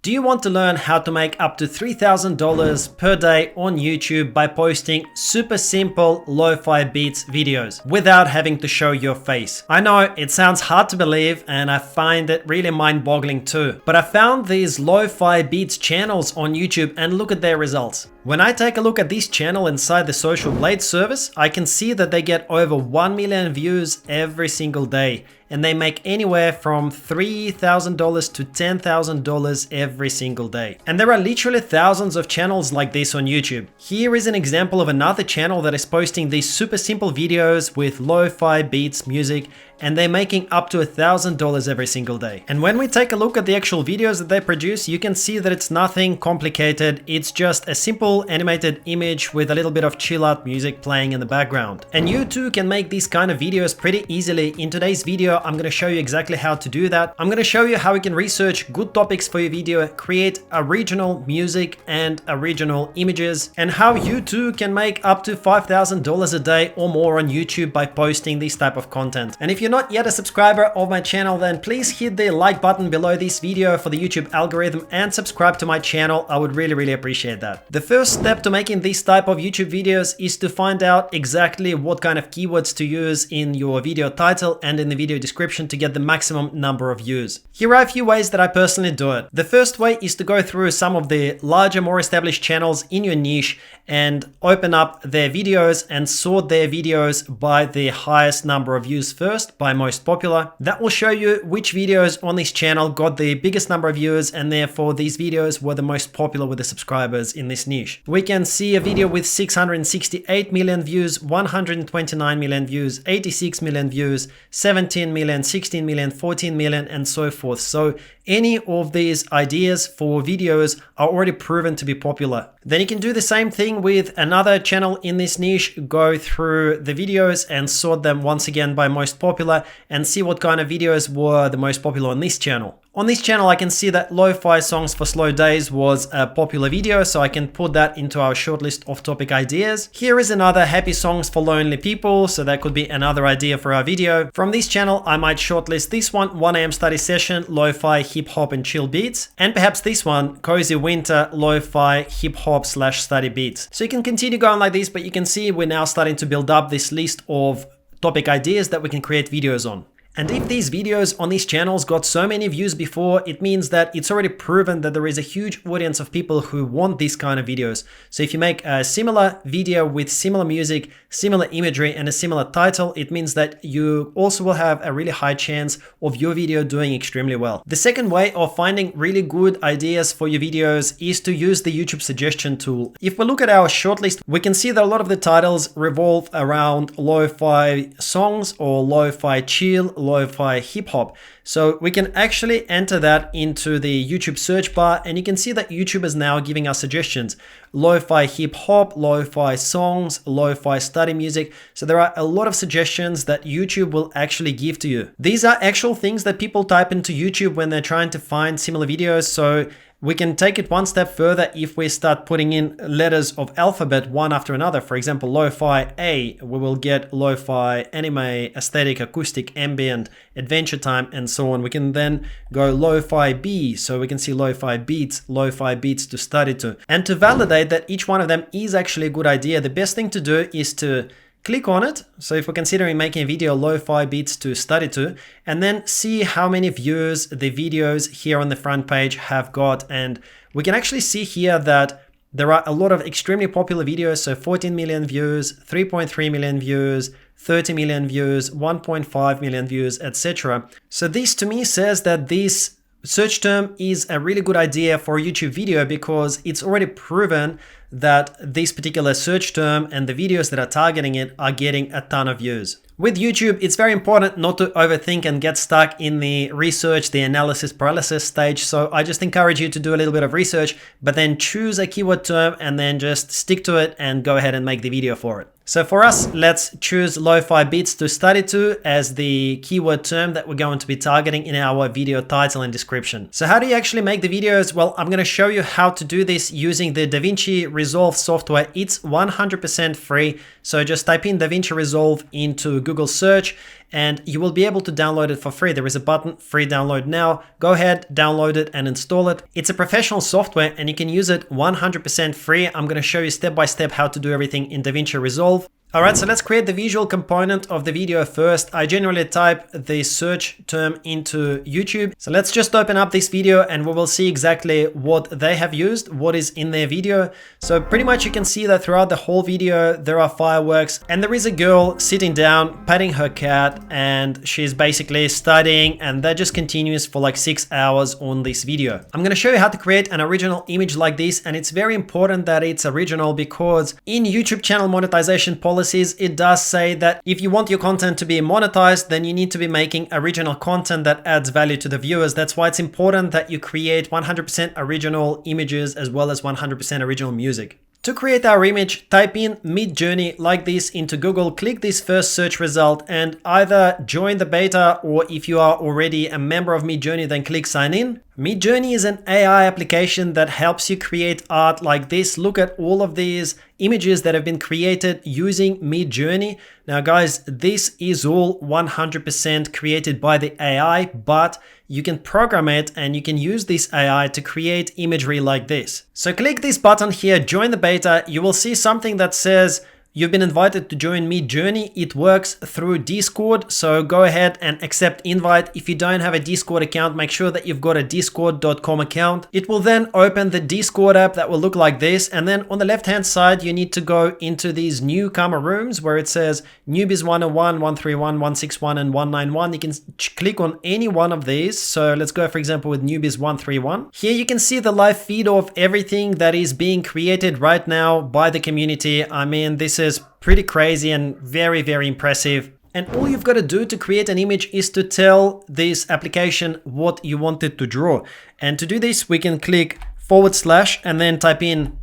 Do you want to learn how to make up to $3,000 per day on YouTube by posting super simple lo-fi beats videos without having to show your face? I know it sounds hard to believe and I find it really mind-boggling too, but I found these lo-fi beats channels on YouTube and look at their results. When I take a look at this channel inside the Social Blade service, I can see that they get over 1 million views every single day, and they make anywhere from $3,000 to $10,000 every single day. And there are literally thousands of channels like this on YouTube. Here is an example of another channel that is posting these super simple videos with lo-fi beats, music, and they're making up to $1,000 every single day. And when we take a look at the actual videos that they produce, you can see that it's nothing complicated. It's just a simple animated image with a little bit of chill out music playing in the background. And you too can make these kind of videos pretty easily. In today's video, I'm going to show you exactly how to do that. I'm going to show you how you can research good topics for your video, create original music and original images, and how you too can make up to $5,000 a day or more on YouTube by posting this type of content. And if you're not yet a subscriber of my channel, then please hit the like button below this video for the YouTube algorithm and subscribe to my channel. I would really appreciate that. The first step to making this type of YouTube videos is to find out exactly what kind of keywords to use in your video title and in the video description to get the maximum number of views. Here are a few ways that I personally do it. The first way is to go through some of the larger, more established channels in your niche and open up their videos and sort their videos by the highest number of views first, by most popular. That will show you which videos on this channel got the biggest number of views, and therefore these videos were the most popular with the subscribers in this niche. We can see a video with 668 million views, 129 million views, 86 million views, 17 million, 16 million, 14 million, and so forth. So any of these ideas for videos are already proven to be popular. Then you can do the same thing with another channel in this niche, go through the videos and sort them once again by most popular and see what kind of videos were the most popular on this channel. On this channel, I can see that Lo-Fi Songs for Slow Days was a popular video, so I can put that into our shortlist of topic ideas. Here is another Happy Songs for Lonely People, so that could be another idea for our video. From this channel, I might shortlist this one, 1 AM study session, Lo-Fi, hip hop and chill beats, and perhaps this one, Cozy Winter, Lo-Fi, hip hop / study beats. So you can continue going like this, but you can see we're now starting to build up this list of topic ideas that we can create videos on. And if these videos on these channels got so many views before, it means that it's already proven that there is a huge audience of people who want these kind of videos. So if you make a similar video with similar music, similar imagery, and a similar title, it means that you also will have a really high chance of your video doing extremely well. The second way of finding really good ideas for your videos is to use the YouTube suggestion tool. If we look at our shortlist, we can see that a lot of the titles revolve around lo-fi songs or lo-fi chill, lo-fi hip hop. So we can actually enter that into the YouTube search bar, and you can see that YouTube is now giving us suggestions. Lo-fi hip hop, lo-fi songs, lo-fi study music. So there are a lot of suggestions that YouTube will actually give to you. These are actual things that people type into YouTube when they're trying to find similar videos. So we can take it one step further if we start putting in letters of alphabet one after another. For example, lo-fi A, we will get lo-fi, anime, aesthetic, acoustic, ambient, adventure time, and so on. We can then go lo-fi B, so we can see lo-fi beats to study to. And to validate that each one of them is actually a good idea, the best thing to do is to click on it. So if we're considering making a video lo-fi beats to study to, and then see how many views the videos here on the front page have got. And we can actually see here that there are a lot of extremely popular videos. So 14 million views, 3.3 million views, 30 million views, 1.5 million views, etc. So this to me says that this search term is a really good idea for a YouTube video because it's already proven that this particular search term and the videos that are targeting it are getting a ton of views. With YouTube, it's very important not to overthink and get stuck in the research, the analysis paralysis stage. So I just encourage you to do a little bit of research, but then choose a keyword term and then just stick to it and go ahead and make the video for it. So for us, let's choose lo-fi beats to study to as the keyword term that we're going to be targeting in our video title and description. So how do you actually make the videos? Well, I'm going to show you how to do this using the DaVinci Resolve software. It's 100% free. So just type in DaVinci Resolve into Google search and you will be able to download it for free. There is a button, free download now. Go ahead, download it and install it. It's a professional software and you can use it 100% free. I'm going to show you step by step how to do everything in DaVinci Resolve. Alright, so let's create the visual component of the video first. I generally type the search term into YouTube. So let's just open up this video and we will see exactly what they have used, what is in their video. So pretty much you can see that throughout the whole video, there are fireworks and there is a girl sitting down, petting her cat, and she's basically studying, and that just continues for like 6 hours on this video. I'm going to show you how to create an original image like this, and it's very important that it's original because in YouTube channel monetization policies, it does say that if you want your content to be monetized, then you need to be making original content that adds value to the viewers. That's why it's important that you create 100% original images as well as 100% original music. To create our image, type in Midjourney like this into Google, click this first search result and either join the beta, or if you are already a member of Midjourney, then click sign in. Midjourney is an AI application that helps you create art like this. Look at all of these images that have been created using Midjourney. Now guys, this is all 100% created by the AI, but you can program it and you can use this AI to create imagery like this. So click this button here, join the beta. You will see something that says you've been invited to join Midjourney. It works through Discord, so go ahead and accept invite. If you don't have a Discord account, make sure that you've got a discord.com account. It will then open the Discord app that will look like this, and then on the left hand side you need to go into these newcomer rooms where it says Newbies 101, 131, 161 and 191. You can click on any one of these. So let's go for example with Newbies 131. Here you can see the live feed of everything that is being created right now by the community. I mean, this is pretty crazy and very, very impressive. And all you've got to do to create an image is to tell this application what you want it to draw. And to do this, we can click / and then type in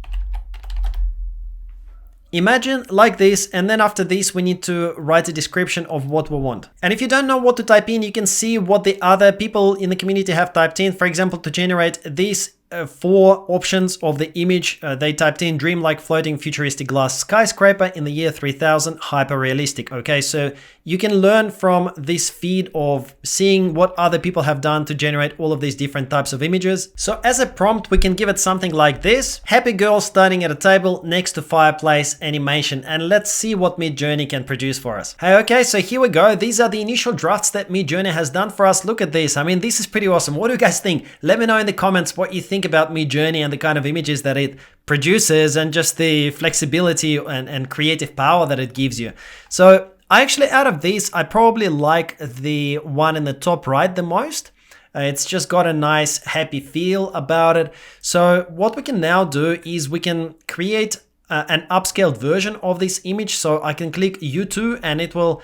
imagine like this, and then after this we need to write a description of what we want. And if you don't know what to type in, you can see what the other people in the community have typed in. For example, to generate these 4 options of the image, they typed in dreamlike floating futuristic glass skyscraper in the year 3000, hyper realistic. Okay, so you can learn from this feed of seeing what other people have done to generate all of these different types of images. So as a prompt, we can give it something like this: happy girl standing at a table next to fireplace animation. And let's see what Midjourney can produce for us. Hey, okay, so here we go. These are the initial drafts that Midjourney has done for us. Look at this. I mean, this is pretty awesome. What do you guys think? Let me know in the comments what you think about Midjourney and the kind of images that it produces and just the flexibility and creative power that it gives you. So I actually, out of these, I probably like the one in the top right the most. It's just got a nice happy feel about it. So what we can now do is we can create an upscaled version of this image. So I can click U2 and it will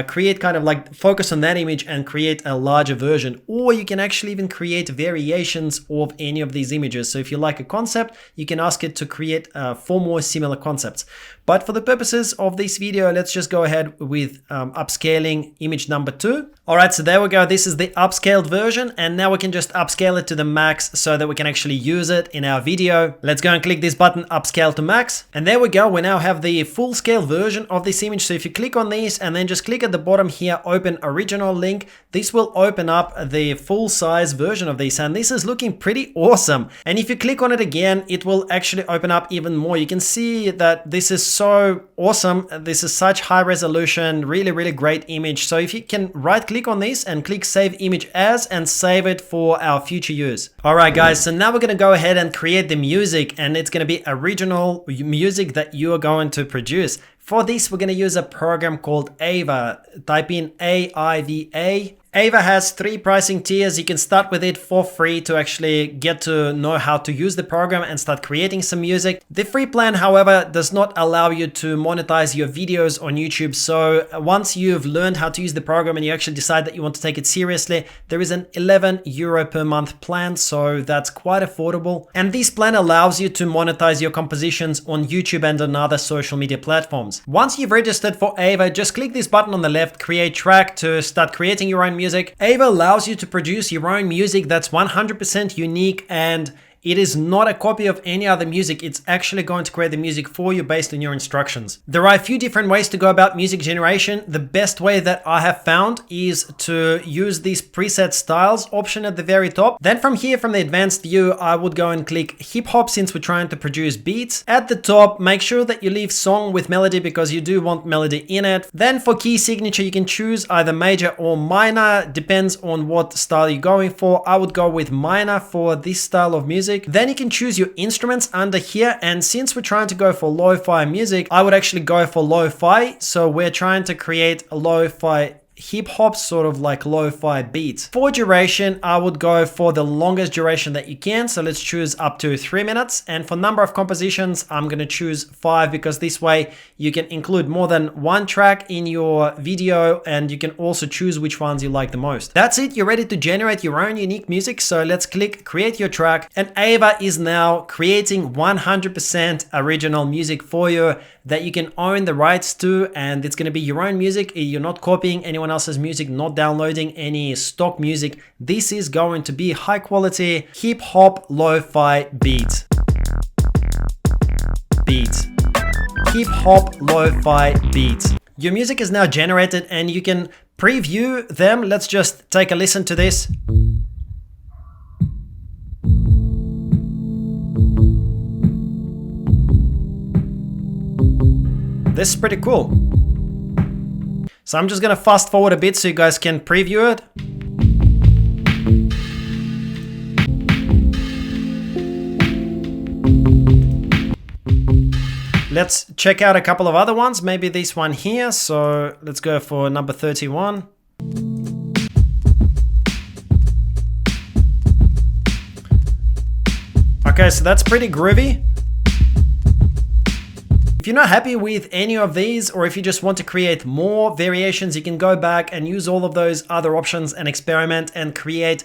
create kind of like focus on that image and create a larger version. Or you can actually even create variations of any of these images. So if you like a concept, you can ask it to create 4 more similar concepts. But for the purposes of this video, let's just go ahead with upscaling image number 2. All right, so there we go. This is the upscaled version. And now we can just upscale it to the max so that we can actually use it in our video. Let's go and click this button, upscale to max. And there we go. We now have the full scale version of this image. So if you click on these and then just click at the bottom here, open original link, this will open up the full size version of this. And this is looking pretty awesome. And if you click on it again, it will actually open up even more. You can see that this is so awesome. This is such high resolution, really, really great image. So if you can right click on this and click save image as and save it for our future use. All right, guys. So now we're going to go ahead and create the music, and it's going to be original music that you are going to produce. For this, we're going to use a program called Ava. Type in AIVA. Ava has 3 pricing tiers. You can start with it for free to actually get to know how to use the program and start creating some music. The free plan, however, does not allow you to monetize your videos on YouTube. So once you've learned how to use the program and you actually decide that you want to take it seriously, there is an €11 per month plan. So that's quite affordable. And this plan allows you to monetize your compositions on YouTube and on other social media platforms. Once you've registered for Ava, just click this button on the left, create track, to start creating your own music. Ava allows you to produce your own music that's 100% unique and it is not a copy of any other music. It's actually going to create the music for you based on your instructions. There are a few different ways to go about music generation. The best way that I have found is to use this preset styles option at the very top. Then from here, from the advanced view, I would go and click hip hop since we're trying to produce beats. At the top, make sure that you leave song with melody because you do want melody in it. Then for key signature, you can choose either major or minor, depends on what style you're going for. I would go with minor for this style of music. Then you can choose your instruments under here, and since we're trying to go for lo-fi music, I would actually go for lo-fi. So we're trying to create a lo-fi hip hop, sort of like lo-fi beats. For duration, I would go for the longest duration that you can. So let's choose up to 3 minutes. And for number of compositions, I'm going to choose 5 because this way you can include more than one track in your video and you can also choose which ones you like the most. That's it. You're ready to generate your own unique music. So let's click create your track, and Ava is now creating 100% original music for you that you can own the rights to, and it's going to be your own music. You're not copying anyone else's music, not downloading any stock music. This is going to be high quality hip hop lo-fi beats. Hip hop lo-fi beats. Your music is now generated and you can preview them. Let's just take a listen to this. This is pretty cool. So I'm just gonna fast forward a bit so you guys can preview it. Let's check out a couple of other ones, maybe this one here. So let's go for number 31. Okay, so that's pretty groovy. If you're not happy with any of these, or if you just want to create more variations, you can go back and use all of those other options and experiment and create,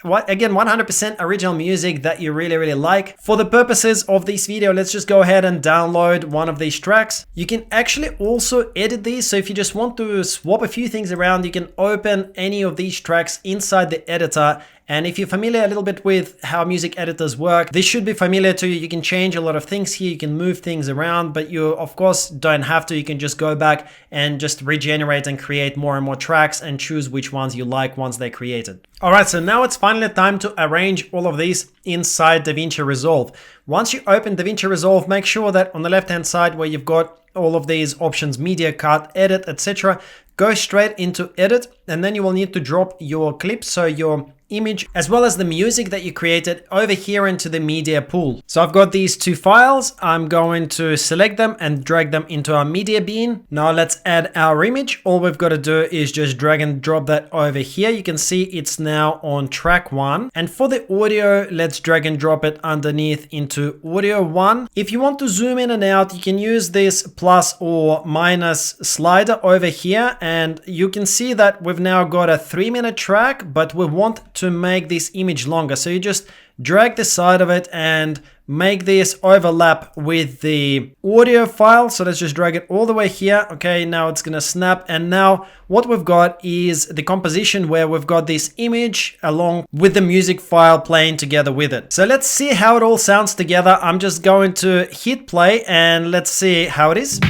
again, 100% original music that you really like. For the purposes of this video, let's just go ahead and download one of these tracks. You can actually also edit these. So if you just want to swap a few things around, you can open any of these tracks inside the editor. And if you're familiar a little bit with how music editors work, this should be familiar to you. You can change a lot of things here. You can move things around, but you of course don't have to. You can just go back and just regenerate and create more and more tracks and choose which ones you like once they're created. All right, so now it's finally time to arrange all of these inside DaVinci Resolve. Once you open DaVinci Resolve, make sure that on the left-hand side where you've got all of these options, media, cut, edit, etc., go straight into edit, and then you will need to drop your clip, so your image as well as the music that you created over here into the media pool. So I've got these two files. I'm going to select them and drag them into our media bin. Now let's add our image. All we've got to do is just drag and drop that over here. You can see it's now on track 1. And for the audio, let's drag and drop it underneath into audio 1. If you want to zoom in and out, you can use this plus or minus slider over here, and you can see that we've now got a 3-minute track, but we want to make this image longer. So you just drag the side of it and make this overlap with the audio file. So let's just drag it all the way here. Okay, now it's gonna snap. And now what we've got is the composition where we've got this image along with the music file playing together with it. So let's see how it all sounds together. I'm just going to hit play and let's see how it is.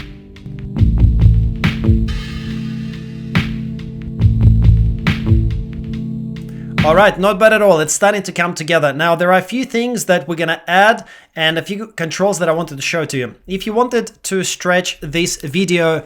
All right, not bad at all. It's starting to come together. Now, there are a few things that we're gonna add and a few controls that I wanted to show to you. If you wanted to stretch this video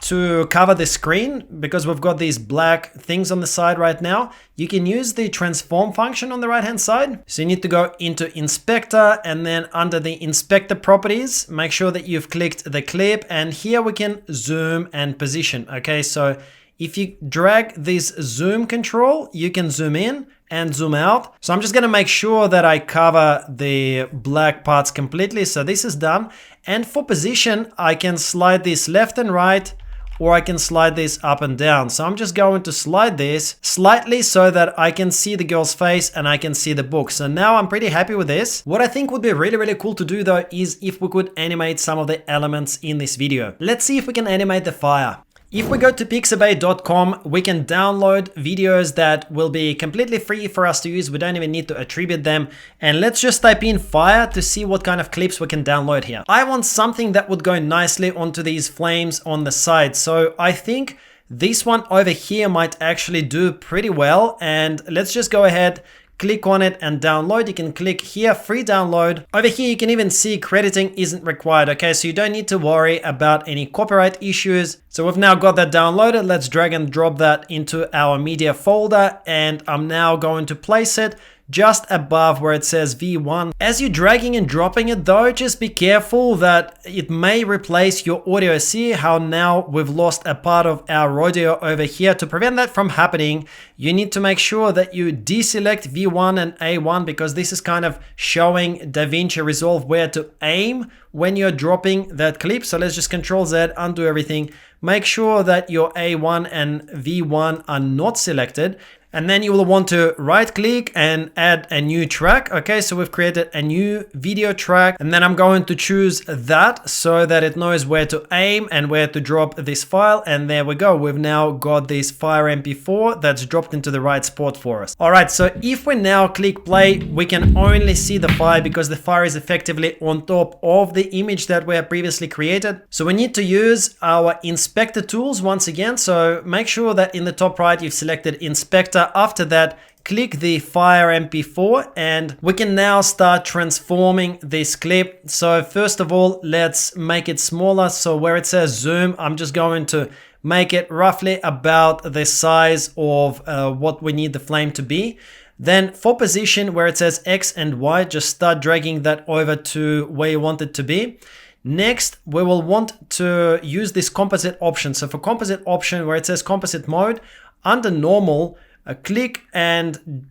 to cover the screen, because we've got these black things on the side right now, you can use the transform function on the right hand side. So you need to go into inspector and then under the inspector properties, make sure that you've clicked the clip, and here we can zoom and position. Okay, so if you drag this zoom control, you can zoom in and zoom out. So I'm just gonna make sure that I cover the black parts completely. So this is done. And for position, I can slide this left and right, or I can slide this up and down. So I'm just going to slide this slightly so that I can see the girl's face and I can see the book. So now I'm pretty happy with this. What I think would be really cool to do though is if we could animate some of the elements in this video. Let's see if we can animate the fire. If we go to pixabay.com, we can download videos that will be completely free for us to use. We don't even need to attribute them. And let's just type in fire to see what kind of clips we can download here. I want something that would go nicely onto these flames on the side. So I think this one over here might actually do pretty well. And let's just go ahead, click on it and download. You can click here, free download. Over here, you can even see crediting isn't required. Okay, so you don't need to worry about any copyright issues. So we've now got that downloaded. Let's drag and drop that into our media folder. And I'm now going to place it just above where it says V1. As you're dragging and dropping it though, just be careful that it may replace your audio. See how now we've lost a part of our audio over here. To prevent that from happening, you need to make sure that you deselect V1 and A1 because this is kind of showing DaVinci Resolve where to aim when you're dropping that clip. So let's just Control Z, undo everything. Make sure that your A1 and V1 are not selected. And then you will want to right click and add a new track. Okay, so we've created a new video track and then I'm going to choose that so that it knows where to aim and where to drop this file. And there we go. We've now got this Fire MP4 that's dropped into the right spot for us. All right, so if we now click play, we can only see the fire because the fire is effectively on top of the image that we have previously created. So we need to use our inspector tools once again. So make sure that in the top right, you've selected inspector. After that, click the Fire MP4 and we can now start transforming this clip. So first of all, let's make it smaller. So where it says zoom, I'm just going to make it roughly about the size of what we need the flame to be. Then for position, where it says X and Y, just start dragging that over to where you want it to be. Next, we will want to use this composite option. So for composite option, where it says composite mode, under normal, click and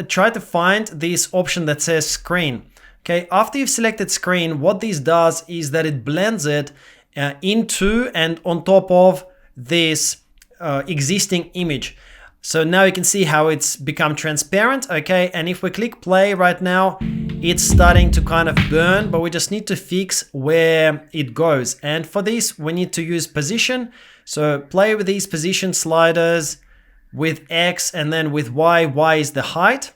try to find this option that says screen. Okay, after you've selected screen, what this does is that it blends it into and on top of this existing image. So now you can see how it's become transparent. Okay, and if we click play right now, it's starting to kind of burn, but we just need to fix where it goes. And for this, we need to use position. So play with these position sliders with X and then with Y. Y is the height.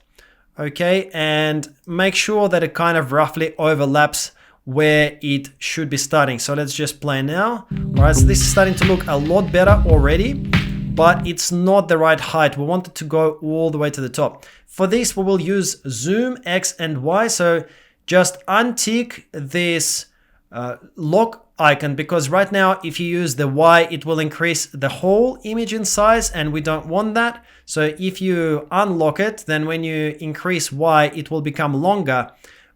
Okay, and make sure that it kind of roughly overlaps where it should be starting. So let's just play now. All right, so this is starting to look a lot better already, but it's not the right height. We want it to go all the way to the top. For this, we will use zoom X and Y. So just untick this lock icon because right now if you use the Y, it will increase the whole image in size and we don't want that. So if you unlock it, then when you increase Y, it will become longer,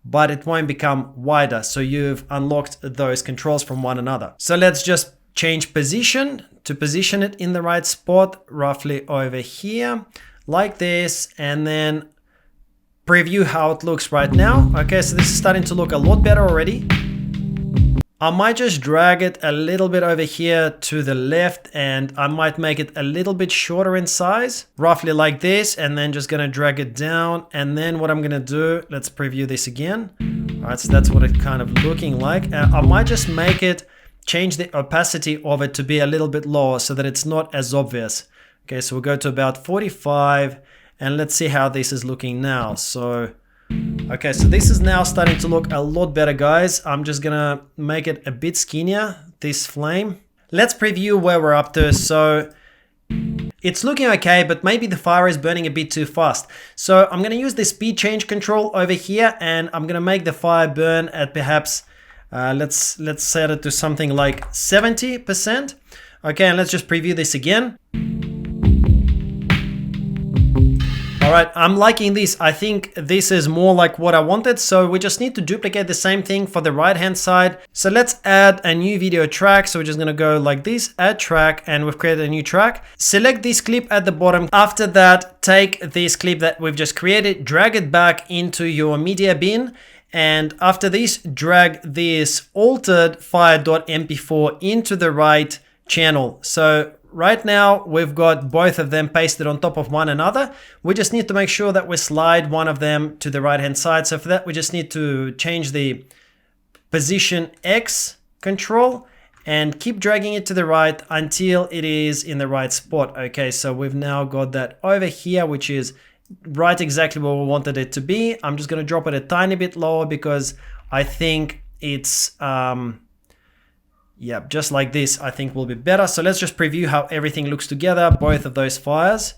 but it won't become wider. So you've unlocked those controls from one another. So let's just change position to position it in the right spot, roughly over here like this, and then preview how it looks right now. Okay, so this is starting to look a lot better already. I might just drag it a little bit over here to the left and I might make it a little bit shorter in size, roughly like this, and then just gonna drag it down. And then what I'm gonna do, let's preview this again. All right, so that's what it's kind of looking like. I might just make it, change the opacity of it to be a little bit lower so that it's not as obvious. Okay, so we'll go to about 45 and let's see how this is looking now. So okay, so this is now starting to look a lot better, guys. I'm just gonna make it a bit skinnier, this flame. Let's preview where we're up to. So it's looking okay, but maybe the fire is burning a bit too fast. So I'm gonna use the speed change control over here and I'm gonna make the fire burn at perhaps, let's set it to something like 70%. Okay, and let's just preview this again. All right, I'm liking this. I think this is more like what I wanted. So we just need to duplicate the same thing for the right-hand side. So let's add a new video track. So we're just gonna go like this, add track, and we've created a new track. Select this clip at the bottom. After that, take this clip that we've just created, drag it back into your media bin. And after this, drag this altered fire.mp4 into the right channel. So right now, we've got both of them pasted on top of one another. We just need to make sure that we slide one of them to the right-hand side. So for that, we just need to change the position X control and keep dragging it to the right until it is in the right spot. Okay, so we've now got that over here, which is right exactly where we wanted it to be. I'm just going to drop it a tiny bit lower because I think it's yeah, just like this I think will be better. So let's just preview how everything looks together, both of those fires.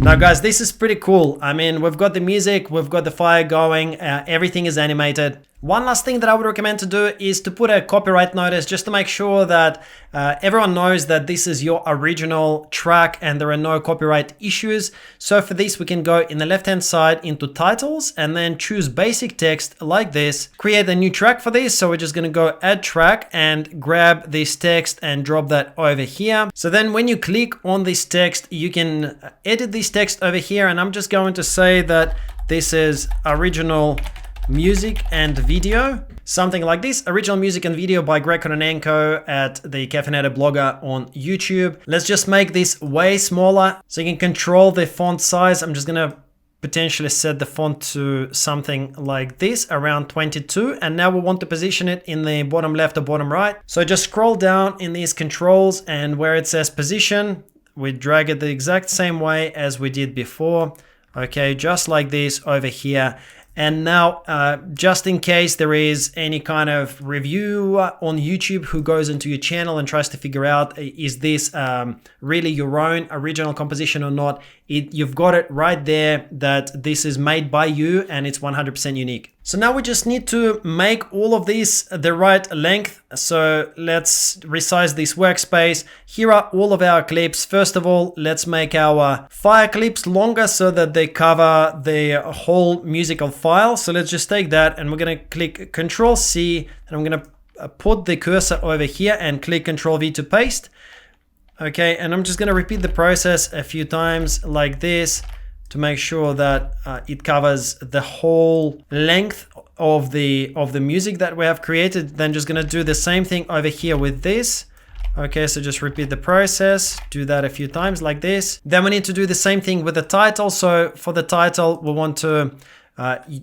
Now guys, this is pretty cool. I mean, we've got the music, we've got the fire going, everything is animated. One last thing that I would recommend to do is to put a copyright notice just to make sure that everyone knows that this is your original track and there are no copyright issues. So for this, we can go in the left-hand side into titles and then choose basic text like this, create a new track for this. So we're just going to go add track and grab this text and drop that over here. So then when you click on this text, you can edit this text over here. And I'm just going to say that this is original music and video, something like this. Original music and video by Greg Kononenko at the Caffeinated Blogger on YouTube. Let's just make this way smaller so you can control the font size. I'm just gonna potentially set the font to something like this, around 22. And now we want to position it in the bottom left or bottom right. So just scroll down in these controls and where it says position, we drag it the exact same way as we did before. Okay, just like this over here. And now, just in case there is any kind of review on YouTube who goes into your channel and tries to figure out, is this really your own original composition or not? You've got it right there that this is made by you and it's 100% unique. So now we just need to make all of these the right length. So let's resize this workspace. Here are all of our clips. First of all, let's make our fire clips longer so that they cover the whole musical file. So let's just take that and we're going to click Control C and I'm going to put the cursor over here and click Control V to paste. Okay, and I'm just going to repeat the process a few times like this to make sure that it covers the whole length of the music that we have created. Then just going to do the same thing over here with this. Okay, so just repeat the process, do that a few times like this. Then we need to do the same thing with the title. So for the title, we want to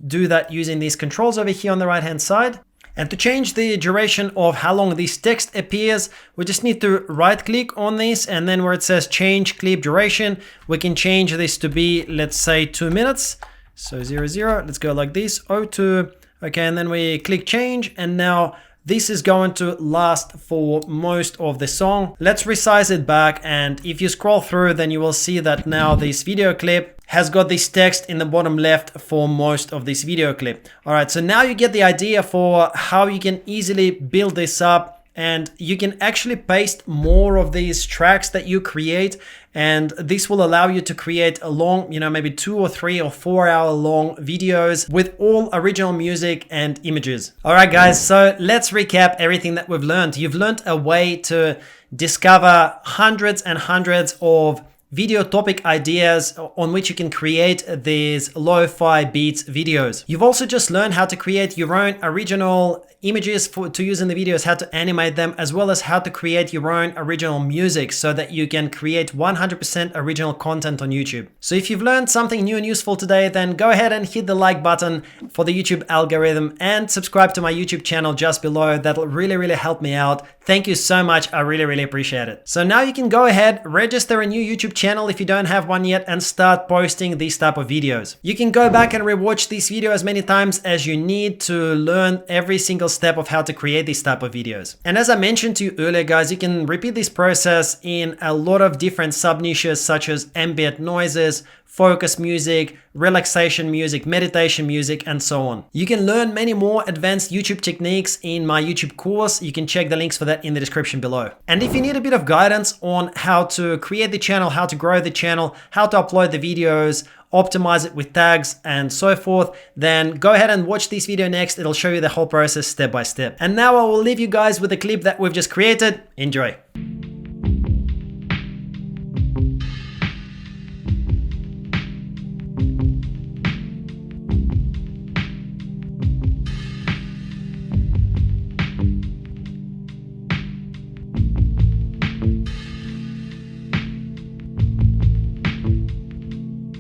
do that using these controls over here on the right hand side. And to change the duration of how long this text appears, we just need to right click on this and then where it says change clip duration, we can change this to be, let's say 2 minutes. So 00, let's go like this, 02. Okay, and then we click change and now this is going to last for most of the song. Let's resize it back and if you scroll through then you will see that now this video clip has got this text in the bottom left for most of this video clip. All right, so now you get the idea for how you can easily build this up and you can actually paste more of these tracks that you create. And this will allow you to create a long, maybe 2 or 3 or 4 hour long videos with all original music and images. All right, guys, so let's recap everything that we've learned. You've learned a way to discover hundreds and hundreds of video topic ideas on which you can create these lo-fi beats videos. You've also just learned how to create your own original images to use in the videos, how to animate them, as well as how to create your own original music so that you can create 100% original content on YouTube. So if you've learned something new and useful today, then go ahead and hit the like button for the YouTube algorithm and subscribe to my YouTube channel just below. That'll really, really help me out. Thank you so much. I really, really appreciate it. So now you can go ahead, register a new YouTube channel if you don't have one yet, and start posting these type of videos. You can go back and rewatch this video as many times as you need to learn every single step of how to create these type of videos. And as I mentioned to you earlier, guys, you can repeat this process in a lot of different sub niches such as ambient noises, focus music, relaxation music, meditation music, and so on. You can learn many more advanced YouTube techniques in my YouTube course. You can check the links for that in the description below. And if you need a bit of guidance on how to create the channel, how to grow the channel, how to upload the videos, optimize it with tags and so forth, then go ahead and watch this video next. It'll show you the whole process step by step. And now I will leave you guys with a clip that we've just created. Enjoy.